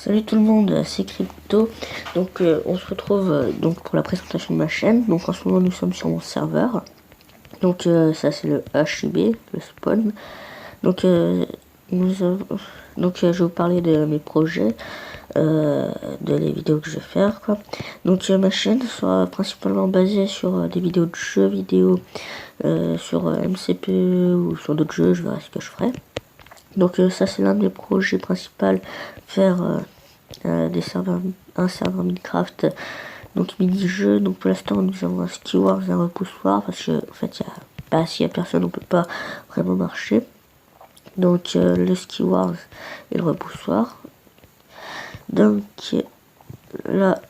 Salut tout le monde, c'est Crypto. Donc on se retrouve donc pour la présentation de ma chaîne. Donc en ce moment nous sommes sur mon serveur. Donc ça c'est le HIB, le spawn. Donc je vais vous parler de mes projets, de les vidéos que je vais faire quoi. Donc ma chaîne sera principalement basée sur des vidéos de jeux vidéo, sur MCP ou sur d'autres jeux, je verrai ce que je ferai. Donc ça c'est l'un de mes projets principaux, faire des serveurs, un serveur Minecraft, donc mini-jeu. Donc pour l'instant nous avons un Skywars et un repoussoir parce que en fait s'il y a personne on peut pas vraiment marcher. Donc le Skywars et le repoussoir. Donc là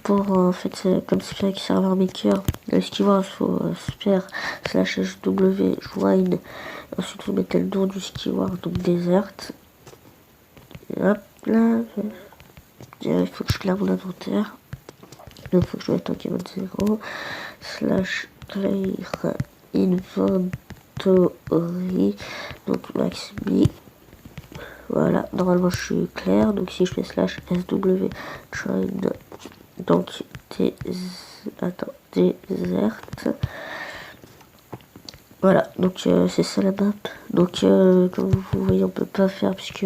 pour en fait comme c'est fait avec serveur maker, le Skywars faut se faire /hw join. Ensuite vous mettez le nom du Skywars, donc desert. Et hop là, il faut que je claire mon inventaire. Donc il faut que je mette en keyboard 0 /clear inventory, donc maximi. Voilà, normalement je suis clair. Donc si je fais /sw join, donc desert. Voilà, donc c'est ça la map. Donc comme vous voyez on peut pas faire puisque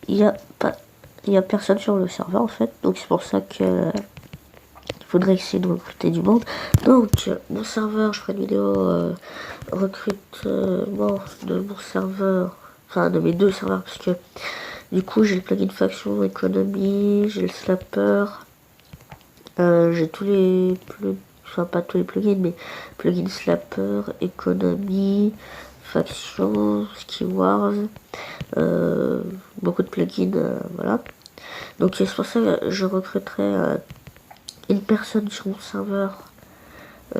il y a personne sur le serveur en fait. Donc c'est pour ça que il faudrait essayer de recruter du monde. Donc mon serveur, je ferai une vidéo recrutement de mon serveur, enfin de mes deux serveurs, parce que du coup j'ai le plugin faction économie, j'ai le slapper, j'ai tous les plugins, enfin pas tous les plugins mais plugin slapper, économie, faction, Skywars, beaucoup de plugins, voilà. Donc c'est pour ça que je recruterai une personne sur mon serveur,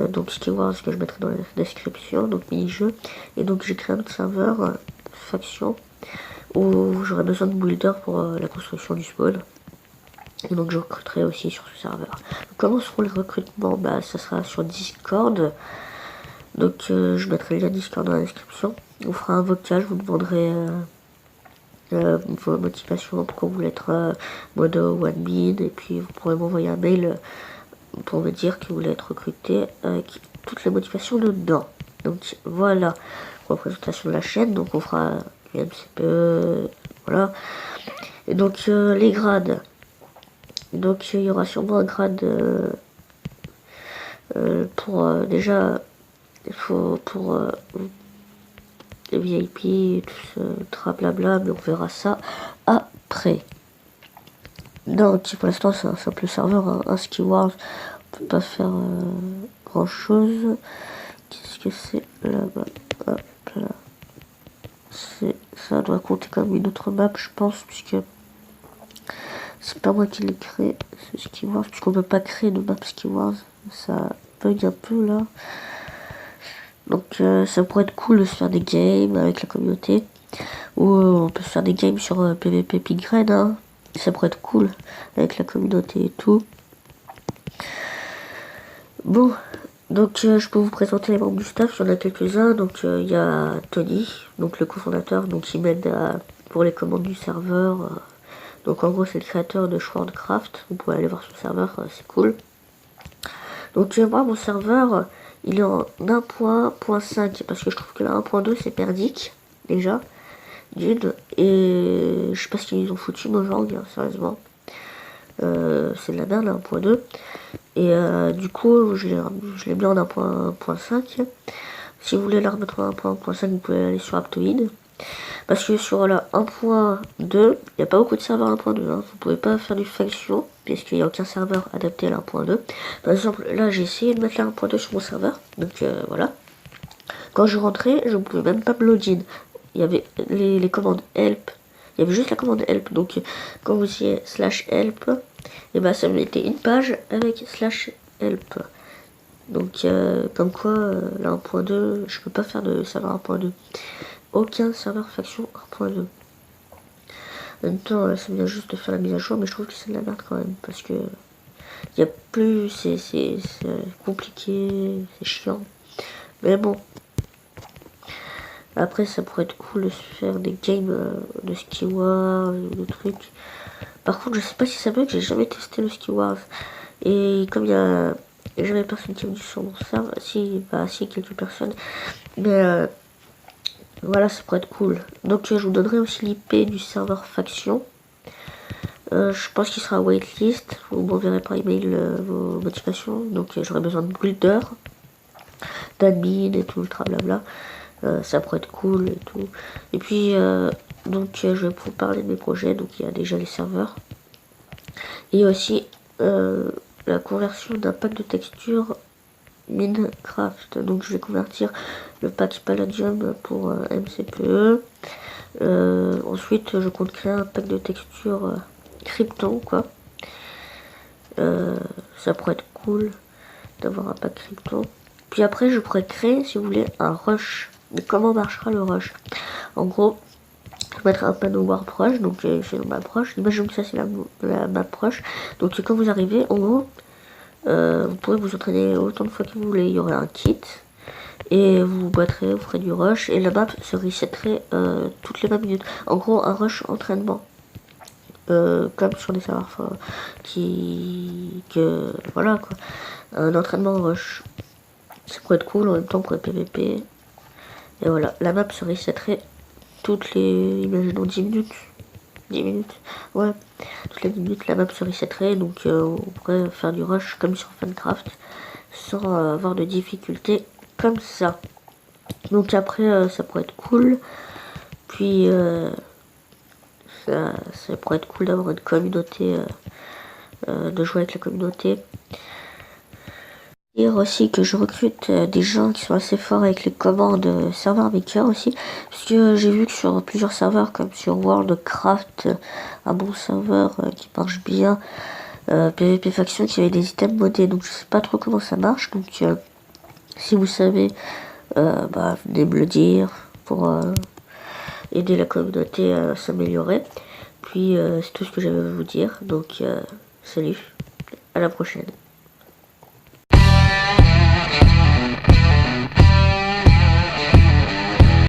donc Skywars, que je mettrai dans la description, donc mini-jeu. Et donc j'ai créé un autre serveur, faction, où j'aurai besoin de builders pour la construction du spawn. Et donc je recruterai aussi sur ce serveur. Donc, comment seront les recrutements? Bah ça sera sur Discord. Donc je mettrai le lien Discord dans la description. On fera un vocal, je vous demanderai vos motivations, pourquoi vous voulez être modo ou admin, et puis vous pourrez m'envoyer un mail pour me dire que vous voulez être recruté avec toutes les motivations dedans. Donc voilà pour la présentation de la chaîne. Donc on fera MCPE, voilà. Et donc les grades. Donc il y aura sûrement un grade pour déjà il faut pour les VIP, tout ce blabla, mais on verra ça après. Donc pour l'instant c'est un simple serveur, un Skywars, on peut pas faire grand chose. Qu'est-ce que c'est là-bas? Hop là. Ça doit compter comme une autre map je pense, puisque c'est pas moi qui l'ai créé, c'est Skywars, puisqu'on peut pas créer de map Skywars, ça bug un peu là. Donc ça pourrait être cool de se faire des games avec la communauté, ou on peut se faire des games sur PvP Pigren, hein. Ça pourrait être cool avec la communauté et tout. Bon, donc je peux vous présenter les membres du staff, il y en a quelques-uns. Donc il y a Tony, donc le cofondateur, donc qui m'aide pour les commandes du serveur. Donc en gros c'est le créateur de Swordcraft, vous pouvez aller voir son serveur, c'est cool. Donc moi mon serveur il est en 1.5 parce que je trouve que la 1.2 c'est merdique déjà d'une, et je sais pas ce qu'ils ont foutu Mojang, hein, sérieusement. C'est de la merde, 1.2. Et du coup je l'ai mis en 1.5. Si vous voulez la remettre en 1.5 vous pouvez aller sur Aptoide, parce que sur la 1.2 il n'y a pas beaucoup de serveurs 1.2, hein. Vous pouvez pas faire du faction puisqu'il n'y a aucun serveur adapté à la 1.2. Par exemple là j'ai essayé de mettre la 1.2 sur mon serveur, donc voilà. Quand je rentrais je ne pouvais même pas me login. Il y avait les commandes help, il y avait juste la commande help. Donc quand vous y /help, et bah ça me mettait une page avec /help. Donc comme quoi la 1.2 je peux pas faire de serveur 1.2, aucun serveur faction 1.2. En même temps ça vient juste de faire la mise à jour, mais je trouve que c'est de la merde quand même, parce que il y a plus, c'est compliqué, c'est chiant, mais bon. Après ça pourrait être cool de se faire des games de Skywars ou de trucs. Par contre, je sais pas si ça bug, j'ai jamais testé le Skywars. Et comme il y a jamais personne qui est venu sur mon serveur, si quelques personnes, mais voilà, ça pourrait être cool. Donc je vous donnerai aussi l'IP du serveur faction. Je pense qu'il sera waitlist. Vous m'enverrez par email vos motivations. Donc j'aurai besoin de builder, d'admin et tout le trablabla. Ça pourrait être cool et tout. Et puis donc je vais vous parler de mes projets. Donc il y a déjà les serveurs. Et aussi la conversion d'un pack de textures Minecraft. Donc je vais convertir le pack Palladium pour MCPE. Ensuite je compte créer un pack de textures Krypton quoi. Ça pourrait être cool d'avoir un pack Krypton. Puis après je pourrais créer si vous voulez un rush. Mais comment marchera le rush? En gros, je vais mettre un panneau warp rush, donc c'est la map rush. Imaginons que ça c'est la map rush. Donc quand vous arrivez, en gros, vous pourrez vous entraîner autant de fois que vous voulez. Il y aura un kit. Et vous battrez, vous ferez du rush. Et la map se resetterait toutes les 20 minutes. En gros, un rush entraînement. Comme sur des serveurs voilà quoi. Un entraînement rush. Ça pourrait être cool en même temps pour le PVP. Et voilà, la map se resetterait toutes les, imaginons 10 minutes. 10 minutes, ouais. Toutes les 10 minutes, la map se resetterait. Donc on pourrait faire du rush comme sur Funcraft. Sans avoir de difficultés comme ça. Donc après, ça pourrait être cool. Puis ça pourrait être cool d'avoir une communauté, de jouer avec la communauté. Dire aussi que je recrute des gens qui sont assez forts avec les commandes serveur maker aussi, parce que j'ai vu que sur plusieurs serveurs comme sur Worldcraft, un bon serveur qui marche bien, PvP Faction qui avait des items modés, donc je sais pas trop comment ça marche, donc si vous savez, venez me le dire pour aider la communauté à s'améliorer. Puis c'est tout ce que j'avais à vous dire, donc salut, à la prochaine.